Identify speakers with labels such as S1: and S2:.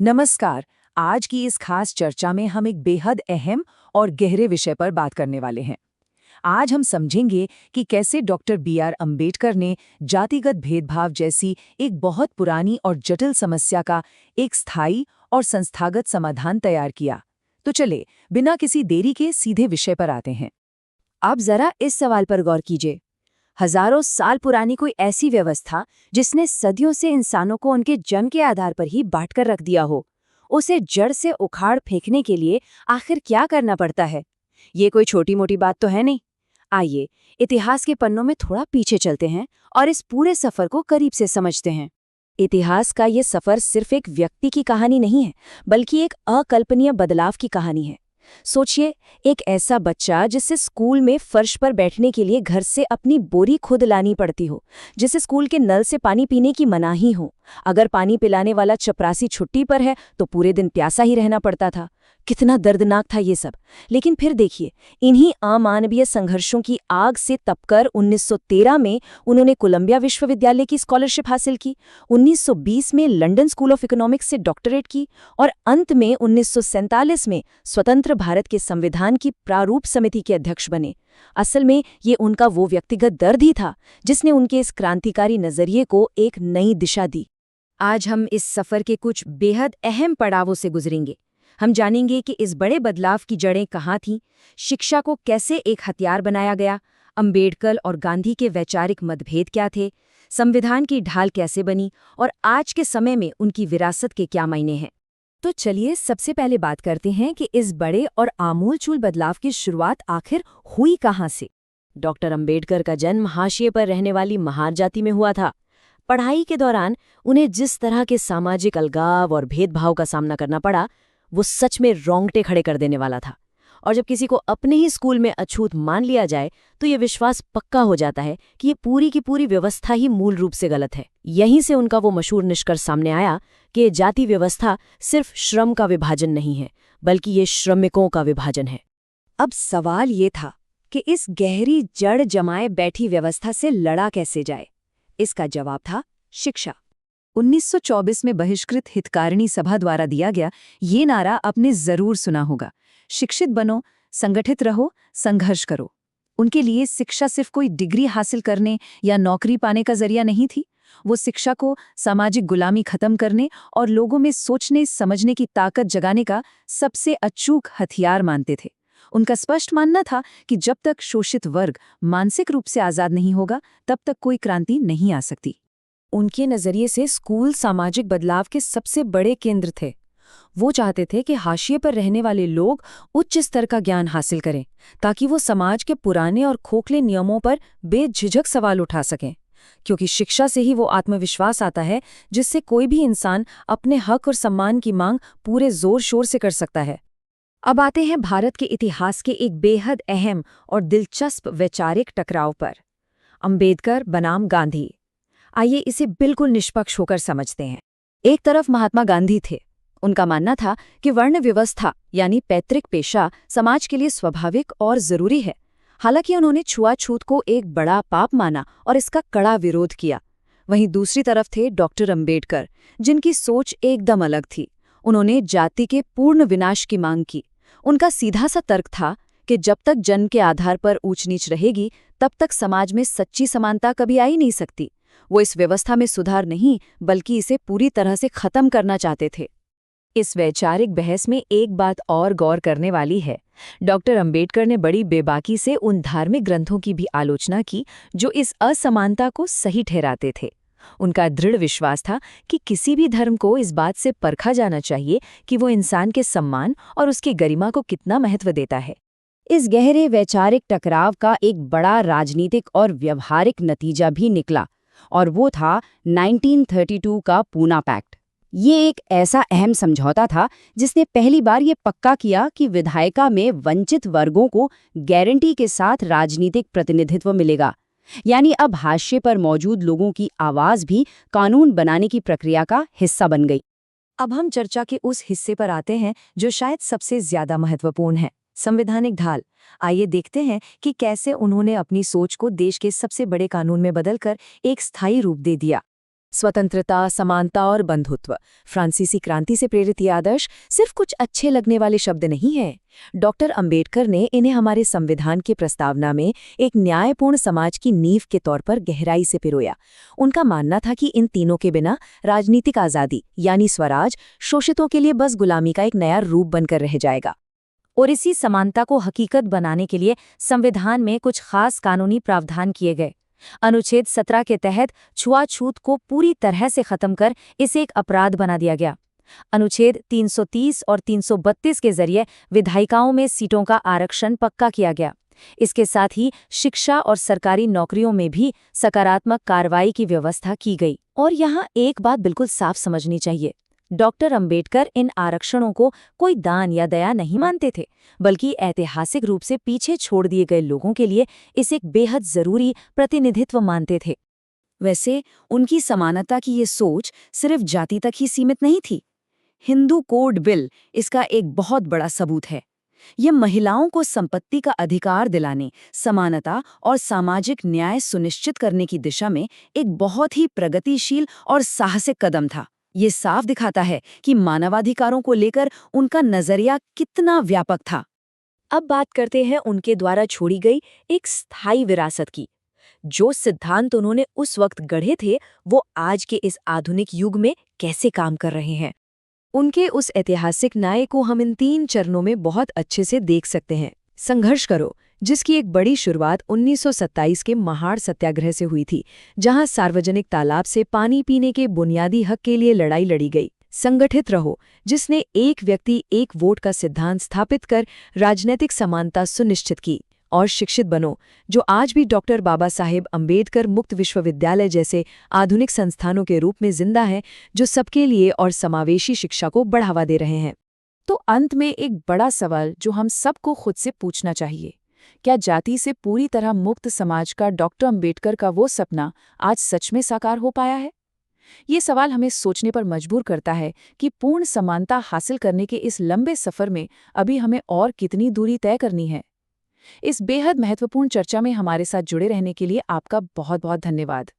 S1: नमस्कार। आज की इस खास चर्चा में हम एक बेहद अहम और गहरे विषय पर बात करने वाले हैं। आज हम समझेंगे कि कैसे डॉक्टर बी.आर. अंबेडकर ने जातिगत भेदभाव जैसी एक बहुत पुरानी और जटिल समस्या का एक स्थायी और संस्थागत समाधान तैयार किया। तो चले, बिना किसी देरी के सीधे विषय पर आते हैं।
S2: अब जरा इस सवाल पर गौर कीजिए। हजारों साल पुरानी कोई ऐसी व्यवस्था जिसने सदियों से इंसानों को उनके जन्म के आधार पर ही बांटकर रख दिया हो, उसे जड़ से उखाड़ फेंकने के लिए आखिर क्या करना पड़ता है? ये कोई छोटी मोटी बात तो है नहीं। आइए इतिहास के पन्नों में थोड़ा पीछे चलते हैं और इस पूरे सफर को करीब से समझते हैं। इतिहास का ये सफर सिर्फ एक व्यक्ति की कहानी नहीं है, बल्कि एक अकल्पनीय बदलाव की कहानी है। सोचिए, एक ऐसा बच्चा जिसे स्कूल में फर्श पर बैठने के लिए घर से अपनी बोरी खुद लानी पड़ती हो, जिसे स्कूल के नल से पानी पीने की मनाही हो। अगर पानी पिलाने वाला चपरासी छुट्टी पर है तो पूरे दिन प्यासा ही रहना पड़ता था। कितना दर्दनाक था ये सब। लेकिन फिर देखिए, इन्हीं अमानवीय संघर्षों की आग से तपकर 1913 में उन्होंने कोलंबिया विश्वविद्यालय की स्कॉलरशिप हासिल की, 1920 में लंदन स्कूल ऑफ इकोनॉमिक्स से डॉक्टरेट की और अंत में 1947 में स्वतंत्र भारत के संविधान की प्रारूप समिति के अध्यक्ष बने। असल में ये उनका वो व्यक्तिगत दर्द ही था जिसने उनके इस क्रांतिकारी नजरिए को एक नई दिशा दी। आज हम इस सफर के कुछ बेहद अहम पड़ावों से गुजरेंगे। हम जानेंगे कि इस बड़े बदलाव की जड़ें कहाँ थीं, शिक्षा को कैसे एक हथियार बनाया गया, अंबेडकर और गांधी के वैचारिक मतभेद क्या थे, संविधान की ढाल कैसे बनी और आज के समय में उनकी विरासत के क्या मायने हैं। तो चलिए सबसे पहले बात करते हैं कि इस बड़े और आमूलचूल बदलाव की शुरुआत आखिर हुई कहाँ से। डॉक्टर अंबेडकर का जन्म हाशिए पर रहने वाली महार जाति में हुआ था। पढ़ाई के दौरान उन्हें जिस तरह के सामाजिक अलगाव और भेदभाव का सामना करना पड़ा, वो सच में रोंगटे खड़े कर देने वाला था। और जब किसी को अपने ही स्कूल में अछूत मान लिया जाए तो ये विश्वास पक्का हो जाता है कि ये पूरी की पूरी व्यवस्था ही मूल रूप से गलत है। यहीं से उनका वो मशहूर निष्कर्ष सामने आया कि ये जाति व्यवस्था सिर्फ श्रम का विभाजन नहीं है, बल्कि ये श्रमिकों का विभाजन है। अब सवाल ये था कि इस गहरी जड़ जमाए बैठी व्यवस्था से लड़ा कैसे जाए। इसका जवाब था शिक्षा।
S1: 1924 में बहिष्कृत हितकारिणी सभा द्वारा दिया गया ये नारा आपने जरूर सुना होगा, शिक्षित बनो, संगठित रहो, संघर्ष करो। उनके लिए शिक्षा सिर्फ कोई डिग्री हासिल करने या नौकरी पाने का जरिया नहीं थी। वो शिक्षा को सामाजिक गुलामी खत्म करने और लोगों में सोचने समझने की ताकत जगाने का सबसे अचूक हथियार मानते थे। उनका स्पष्ट मानना था कि जब तक शोषित वर्ग मानसिक रूप से आजाद नहीं होगा, तब तक कोई क्रांति नहीं आ सकती।
S2: उनके नजरिए से स्कूल सामाजिक बदलाव के सबसे बड़े केंद्र थे। वो चाहते थे कि हाशिए पर रहने वाले लोग उच्च स्तर का ज्ञान हासिल करें, ताकि वो समाज के पुराने और खोखले नियमों पर बेझिझक सवाल उठा सकें। क्योंकि शिक्षा से ही वो आत्मविश्वास आता है जिससे कोई भी इंसान अपने हक और सम्मान की मांग पूरे जोर शोर से कर सकता है। अब आते हैं भारत के इतिहास के एक बेहद अहम और दिलचस्प वैचारिक टकराव पर, अंबेडकर बनाम गांधी। आइए इसे बिल्कुल निष्पक्ष होकर समझते हैं। एक तरफ महात्मा गांधी थे। उनका मानना था कि वर्ण व्यवस्था यानी पैतृक पेशा समाज के लिए स्वाभाविक और जरूरी है। हालांकि उन्होंने छुआछूत को एक बड़ा पाप माना और इसका कड़ा विरोध किया। वहीं दूसरी तरफ थे डॉक्टर अंबेडकर, जिनकी सोच एकदम अलग थी। उन्होंने जाति के पूर्ण विनाश की मांग की। उनका सीधा सा तर्क था कि जब तक जन्म के आधार पर ऊंच नीच रहेगी, तब तक समाज में सच्ची समानता कभी आ ही नहीं सकती। वो इस व्यवस्था में सुधार नहीं, बल्कि इसे पूरी तरह से खत्म करना चाहते थे। इस वैचारिक बहस में एक बात और गौर करने वाली है। डॉक्टर अंबेडकर ने बड़ी बेबाकी से उन धार्मिक ग्रंथों की भी आलोचना की जो इस असमानता को सही ठहराते थे। उनका दृढ़ विश्वास था कि किसी भी धर्म को इस बात से परखा जाना चाहिए कि वो इंसान के सम्मान और उसकी गरिमा को कितना महत्व देता है। इस गहरे वैचारिक टकराव का एक बड़ा राजनीतिक और व्यवहारिक नतीजा भी निकला, और वो था 1932 का पूना पैक्ट। ये एक ऐसा अहम समझौता था जिसने पहली बार ये पक्का किया कि विधायिका में वंचित वर्गों को गारंटी के साथ राजनीतिक प्रतिनिधित्व मिलेगा। यानी अब हाशिए पर मौजूद लोगों की आवाज भी कानून बनाने की प्रक्रिया का हिस्सा बन गई।
S1: अब हम चर्चा के उस हिस्से पर आते हैं जो शायद सबसे ज्यादा महत्वपूर्ण है, संवैधानिक ढाल। आइए देखते हैं कि कैसे उन्होंने अपनी सोच को देश के सबसे बड़े कानून में बदलकर एक स्थायी रूप दे दिया।
S2: स्वतंत्रता, समानता और बंधुत्व। फ्रांसीसी क्रांति से प्रेरित ये आदर्श सिर्फ कुछ अच्छे लगने वाले शब्द नहीं हैं। डॉक्टर अंबेडकर ने इन्हें हमारे संविधान की प्रस्तावना में एक न्यायपूर्ण समाज की नींव के तौर पर गहराई से पिरोया। उनका मानना था कि इन तीनों के बिना राजनीतिक आज़ादी यानी स्वराज शोषितों के लिए बस गुलामी का एक नया रूप बनकर रह जाएगा।
S1: और इसी समानता को हकीकत बनाने के लिए संविधान में कुछ खास कानूनी प्रावधान किए गए। अनुच्छेद 17 के तहत छुआछूत को पूरी तरह से खत्म कर इसे एक अपराध बना दिया गया। अनुच्छेद 330 और 332 के जरिए विधायिकाओं में सीटों का आरक्षण पक्का किया गया। इसके साथ ही शिक्षा और सरकारी नौकरियों में भी सकारात्मक कार्रवाई की व्यवस्था की गई। और यहाँ एक बात बिल्कुल साफ समझनी चाहिए, डॉक्टर अंबेडकर इन आरक्षणों को कोई दान या दया नहीं मानते थे, बल्कि ऐतिहासिक रूप से पीछे छोड़ दिए गए लोगों के लिए इसे एक बेहद जरूरी प्रतिनिधित्व मानते थे।
S2: वैसे उनकी समानता की ये सोच सिर्फ जाति तक ही सीमित नहीं थी। हिंदू कोड बिल इसका एक बहुत बड़ा सबूत है। ये महिलाओं को संपत्ति का अधिकार दिलाने, समानता और सामाजिक न्याय सुनिश्चित करने की दिशा में एक बहुत ही प्रगतिशील और साहसिक कदम था। ये साफ दिखाता है कि मानवाधिकारों को लेकर उनका नजरिया कितना व्यापक था। अब बात करते हैं उनके द्वारा छोड़ी गई एक स्थायी विरासत की। जो सिद्धांत उन्होंने उस वक्त गढ़े थे, वो आज के इस आधुनिक युग में कैसे काम कर रहे हैं। उनके उस ऐतिहासिक न्याय को हम इन 3 चरणों में बहुत अच्छे से देख सकते हैं। संघर्ष करो, जिसकी एक बड़ी शुरुआत 1927 के महाड़ सत्याग्रह से हुई थी, जहां सार्वजनिक तालाब से पानी पीने के बुनियादी हक के लिए लड़ाई लड़ी गई। संगठित रहो, जिसने एक व्यक्ति एक वोट का सिद्धांत स्थापित कर राजनीतिक समानता सुनिश्चित की। और शिक्षित बनो, जो आज भी डॉक्टर बाबा साहेब अंबेडकर मुक्त विश्वविद्यालय जैसे आधुनिक संस्थानों के रूप में जिंदा है, जो सबके लिए और समावेशी शिक्षा को बढ़ावा दे रहे हैं। तो अंत में एक बड़ा सवाल जो हम सबको खुद से पूछना चाहिए, क्या जाति से पूरी तरह मुक्त समाज का डॉक्टर अंबेडकर का वो सपना आज सच में साकार हो पाया है? ये सवाल हमें सोचने पर मजबूर करता है कि पूर्ण समानता हासिल करने के इस लंबे सफर में अभी हमें और कितनी दूरी तय करनी है। इस बेहद महत्वपूर्ण चर्चा में हमारे साथ जुड़े रहने के लिए आपका बहुत बहुत धन्यवाद।